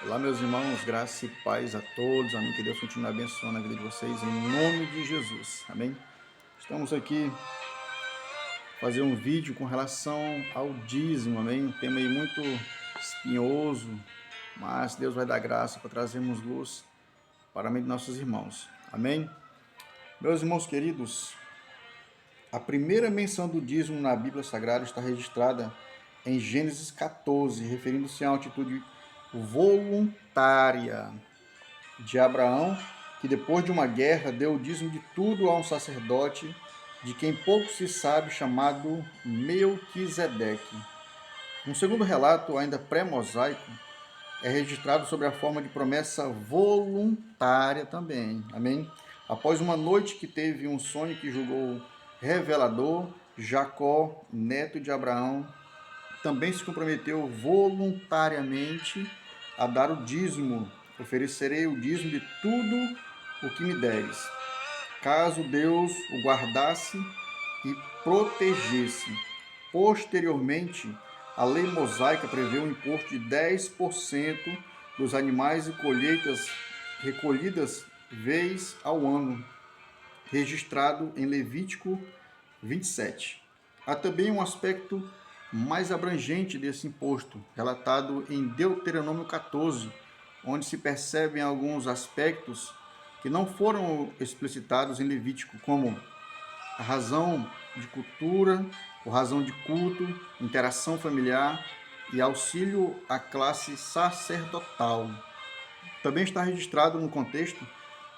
Olá, meus irmãos, graça e paz a todos. Amém. Que Deus continue abençoando a vida de vocês em nome de Jesus. Amém. Estamos aqui fazer um vídeo com relação ao dízimo. Amém. Um tema aí muito espinhoso, mas Deus vai dar graça para trazermos luz para a mente de nossos irmãos. Amém. Meus irmãos queridos, a primeira menção do dízimo na Bíblia Sagrada está registrada em Gênesis 14, referindo-se a uma atitude voluntária de Abraão, que depois de uma guerra deu o dízimo de tudo a um sacerdote, de quem pouco se sabe, chamado Melquisedeque. Um segundo relato, ainda pré-mosaico, é registrado sobre a forma de promessa voluntária também. Amém? Após uma noite que teve um sonho que julgou revelador, Jacó, neto de Abraão, também se comprometeu voluntariamente a dar o dízimo. Oferecerei o dízimo de tudo o que me deres, caso Deus o guardasse e protegesse. Posteriormente, a lei mosaica prevê um imposto de 10% dos animais e colheitas recolhidas vez ao ano, registrado em Levítico 27. Há também um aspecto mais abrangente desse imposto, relatado em Deuteronômio 14, onde se percebem alguns aspectos que não foram explicitados em Levítico, como a razão de cultura, a razão de culto, interação familiar e auxílio à classe sacerdotal. Também está registrado no contexto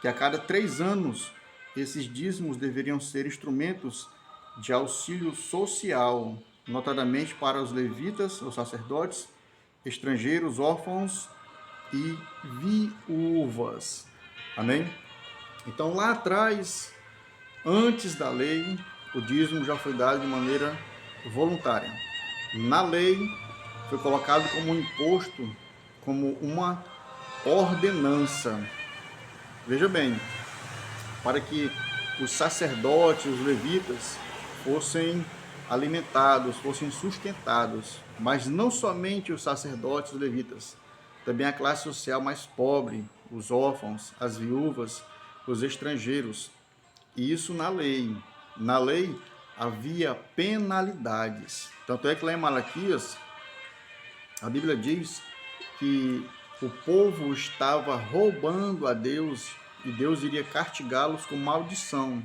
que a cada 3 anos esses dízimos deveriam ser instrumentos de auxílio social, notadamente para os levitas, os sacerdotes, estrangeiros, órfãos e viúvas. Amém? Então, lá atrás, antes da lei, o dízimo já foi dado de maneira voluntária. Na lei, foi colocado como um imposto, como uma ordenança. Veja bem, para que os sacerdotes, os levitas, fossem alimentados, fossem sustentados, mas não somente os sacerdotes e os levitas, também a classe social mais pobre, os órfãos, as viúvas, os estrangeiros. E isso na lei. Na lei havia penalidades. Tanto é que lá em Malaquias, a Bíblia diz que o povo estava roubando a Deus e Deus iria castigá-los com maldição.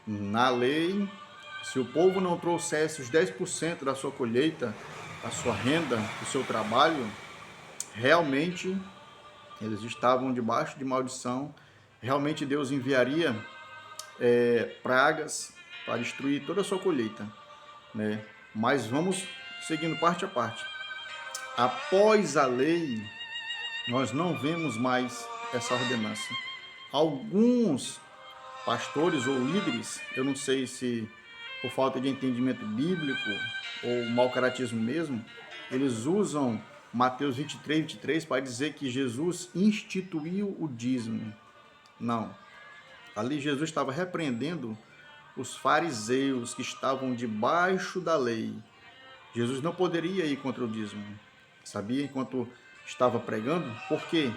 Na lei, se o povo não trouxesse os 10% da sua colheita, da sua renda, do seu trabalho, realmente eles estavam debaixo de maldição. Realmente Deus enviaria pragas para destruir toda a sua colheita, né? Mas vamos seguindo parte a parte. Após a lei, nós não vemos mais essa ordenança. Alguns pastores ou líderes, eu não sei se por falta de entendimento bíblico ou mau caratismo mesmo, eles usam Mateus 23 para dizer que Jesus instituiu o dízimo. Não. Ali Jesus estava repreendendo os fariseus que estavam debaixo da lei. Jesus não poderia ir contra o dízimo, sabia? Enquanto estava pregando, porque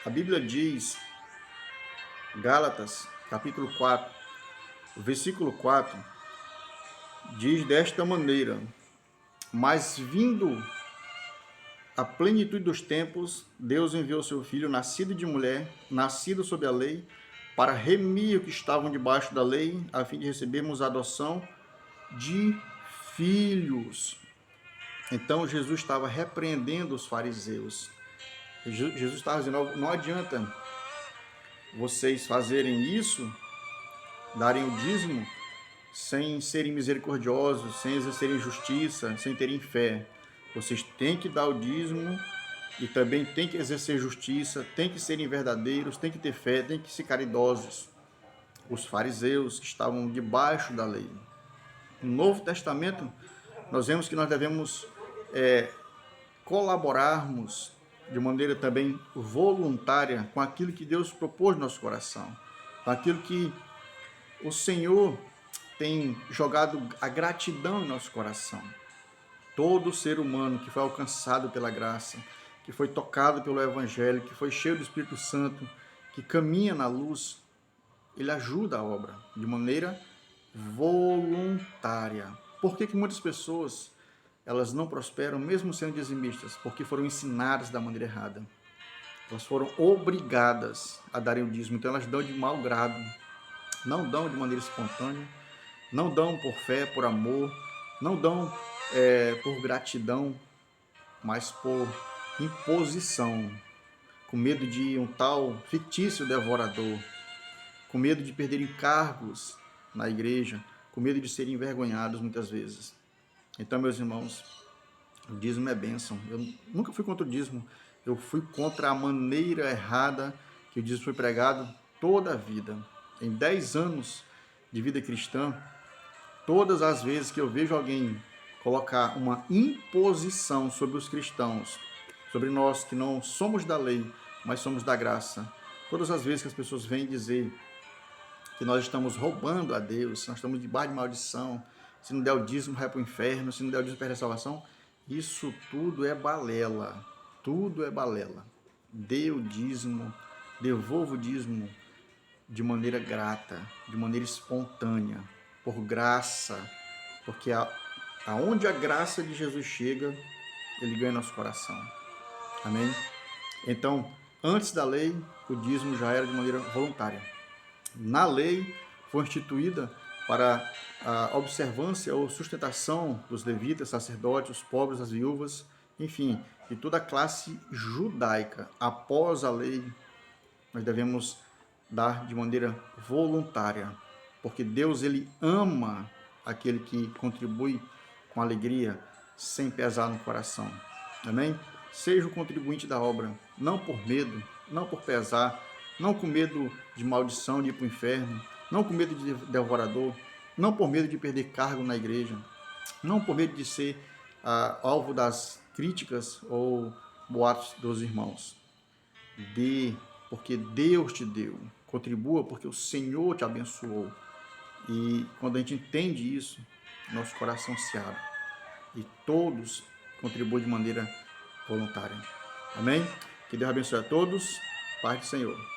a Bíblia diz, Gálatas, capítulo 4, versículo 4, diz desta maneira: mas vindo a plenitude dos tempos, Deus enviou seu Filho, nascido de mulher, nascido sob a lei, para remir os que estavam debaixo da lei, a fim de recebermos a adoção de filhos. Então Jesus estava repreendendo os fariseus. Jesus estava dizendo: não adianta vocês fazerem isso, darem o dízimo, sem serem misericordiosos, sem exercerem justiça, sem terem fé. Vocês têm que dar o dízimo e também têm que exercer justiça, têm que serem verdadeiros, têm que ter fé, têm que ser caridosos. Os fariseus que estavam debaixo da lei. No Novo Testamento, nós vemos que nós devemos colaborarmos de maneira também voluntária com aquilo que Deus propôs no nosso coração, com aquilo que o Senhor tem jogado a gratidão em nosso coração. Todo ser humano que foi alcançado pela graça, que foi tocado pelo Evangelho, que foi cheio do Espírito Santo, que caminha na luz, ele ajuda a obra de maneira voluntária. Por que muitas pessoas elas não prosperam mesmo sendo dizimistas? Porque foram ensinadas da maneira errada. Elas foram obrigadas a darem o dízimo, então elas dão de mau grado, não dão de maneira espontânea, não dão por fé, por amor, não dão por gratidão, mas por imposição, com medo de um tal fictício devorador, com medo de perderem cargos na igreja, com medo de serem envergonhados muitas vezes. Então, meus irmãos, o dízimo é bênção. Eu nunca fui contra o dízimo, eu fui contra a maneira errada que o dízimo foi pregado toda a vida. Em 10 anos de vida cristã, todas as vezes que eu vejo alguém colocar uma imposição sobre os cristãos, sobre nós que não somos da lei, mas somos da graça, todas as vezes que as pessoas vêm dizer que nós estamos roubando a Deus, nós estamos debaixo de maldição, se não der o dízimo vai para o inferno, se não der o dízimo perde a salvação, isso tudo é balela, tudo é balela. Dê o dízimo, devolva o dízimo de maneira grata, de maneira espontânea, por graça, porque aonde a graça de Jesus chega, ele ganha nosso coração. Amém? Então, antes da lei, o dízimo já era de maneira voluntária. Na lei, foi instituída para a observância ou sustentação dos levitas, sacerdotes, os pobres, as viúvas, enfim, de toda a classe judaica. Após a lei, nós devemos dar de maneira voluntária, porque Deus ele ama aquele que contribui com alegria, sem pesar no coração. Amém? Seja o contribuinte da obra, não por medo, não por pesar, não com medo de maldição, de ir para o inferno, não com medo de devorador, não por medo de perder cargo na igreja, não por medo de ser alvo das críticas ou boatos dos irmãos. Dê, porque Deus te deu. Contribua, porque o Senhor te abençoou. E quando a gente entende isso, nosso coração se abre. E todos contribuem de maneira voluntária. Amém? Que Deus abençoe a todos. Paz do Senhor.